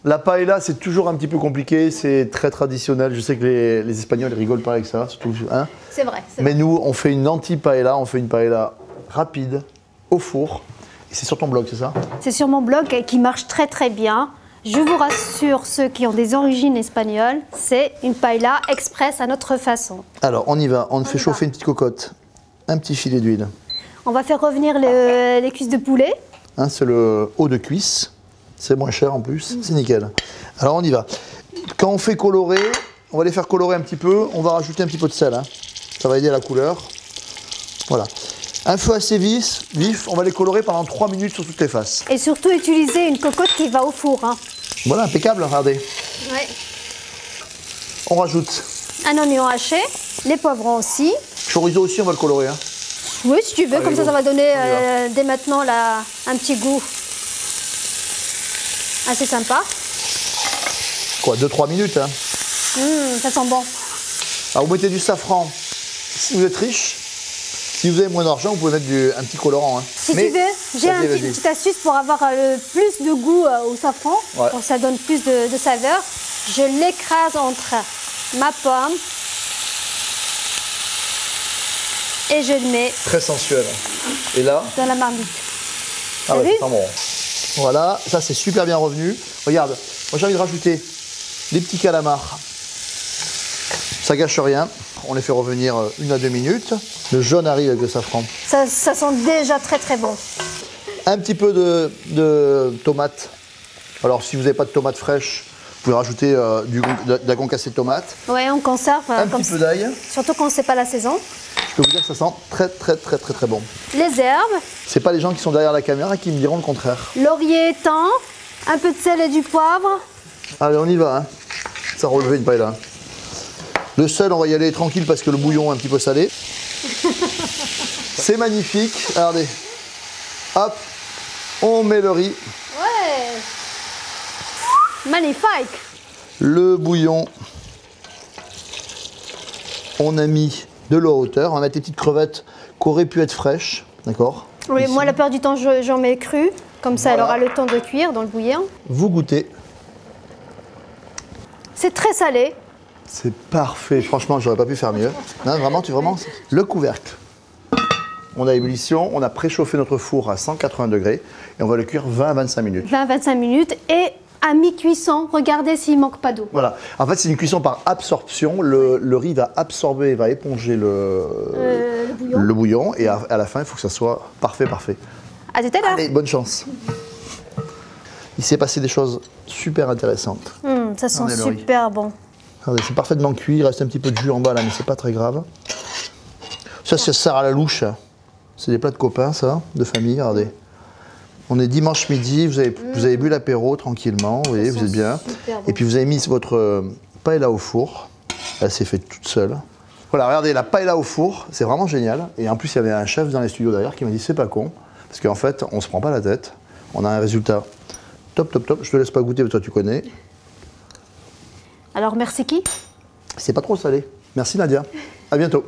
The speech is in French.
La paella, c'est toujours un petit peu compliqué, c'est très traditionnel. Je sais que les Espagnols ils rigolent pas avec ça, surtout. Hein, c'est vrai. Mais nous, on fait une anti-paella, on fait une paella rapide, au four. Et c'est sur ton blog, c'est ça? C'est sur mon blog qui marche très très bien. Je vous rassure, ceux qui ont des origines espagnoles, c'est une paella express à notre façon. Alors, on y va. On fait chauffer une petite cocotte, un petit filet d'huile. On va faire revenir les cuisses de poulet. Hein, c'est le haut de cuisse. C'est moins cher en plus, c'est nickel. Alors on y va. Quand on fait colorer, on va les faire colorer un petit peu. On va rajouter un petit peu de sel. Hein. Ça va aider à la couleur. Voilà. Un feu assez vif, on va les colorer pendant 3 minutes sur toutes les faces. Et surtout utiliser une cocotte qui va au four. Hein. Voilà, impeccable, regardez. Ouais. On rajoute un oignon haché, les poivrons aussi. Chorizo aussi, on va le colorer. Hein. Oui, si tu veux, allez, comme ça va donner dès maintenant un petit goût assez sympa. Quoi, 2-3 minutes hein. Ça sent bon. Alors vous mettez du safran si vous êtes riche. Si vous avez moins d'argent, vous pouvez mettre un petit colorant. Hein. Si tu veux, j'ai une petite astuce pour avoir plus de goût au safran, pour que ça donne plus de saveur. Je l'écrase entre ma pomme et je le mets. Très sensuel. Et là dans la marmite. Ah ouais, c'est bon. Voilà, ça c'est super bien revenu. Regarde, moi j'ai envie de rajouter des petits calamars. Ça gâche rien. On les fait revenir 1 à 2 minutes. Le jaune arrive avec le safran. Ça sent déjà très très bon. Un petit peu de tomates. Alors si vous n'avez pas de tomates fraîches, vous pouvez rajouter de la concassée de tomates. Ouais, on conserve. Un petit peu d'ail. Surtout quand c'est pas la saison. Je peux vous dire que ça sent très bon. Les herbes. C'est pas les gens qui sont derrière la caméra qui me diront le contraire. Laurier étang, un peu de sel et du poivre. Allez, on y va. Hein. Ça relever une paella. Le sel, on va y aller tranquille parce que le bouillon est un petit peu salé. C'est magnifique. Regardez. Hop, on met le riz. Ouais. Magnifique. Le bouillon. On a mis de l'eau à hauteur. On va mettre des petites crevettes qui auraient pu être fraîches. D'accord? Oui, moi, la plupart du temps, j'en mets cru. Comme ça, elle aura le temps de cuire dans le bouillon. Vous goûtez. C'est très salé. C'est parfait. Franchement, j'aurais pas pu faire mieux. Non, vraiment, le couvercle. On a ébullition, on a préchauffé notre four à 180 degrés et on va le cuire 20 à 25 minutes. 20 à 25 minutes et à mi-cuisson, regardez s'il manque pas d'eau. Voilà. En fait, c'est une cuisson par absorption. Le riz va absorber, va éponger le bouillon et à la fin, il faut que ça soit parfait. À tout à l'heure. Allez, bonne chance. Il s'est passé des choses super intéressantes. Ça sent super bon. C'est parfaitement cuit, il reste un petit peu de jus en bas là, mais c'est pas très grave. Ça sert à la louche. C'est des plats de copains, ça, de famille, regardez. On est dimanche midi, vous avez bu l'apéro tranquillement, vous voyez, vous êtes bien. Bon. Et puis vous avez mis votre paella au four. Elle s'est faite toute seule. Voilà, regardez, la paella au four, c'est vraiment génial. Et en plus, il y avait un chef dans les studios derrière qui m'a dit c'est pas con. Parce qu'en fait, on se prend pas la tête. On a un résultat top. Je te laisse pas goûter, mais toi tu connais. Alors, merci qui? C'est pas trop salé. Merci Nadia. À bientôt.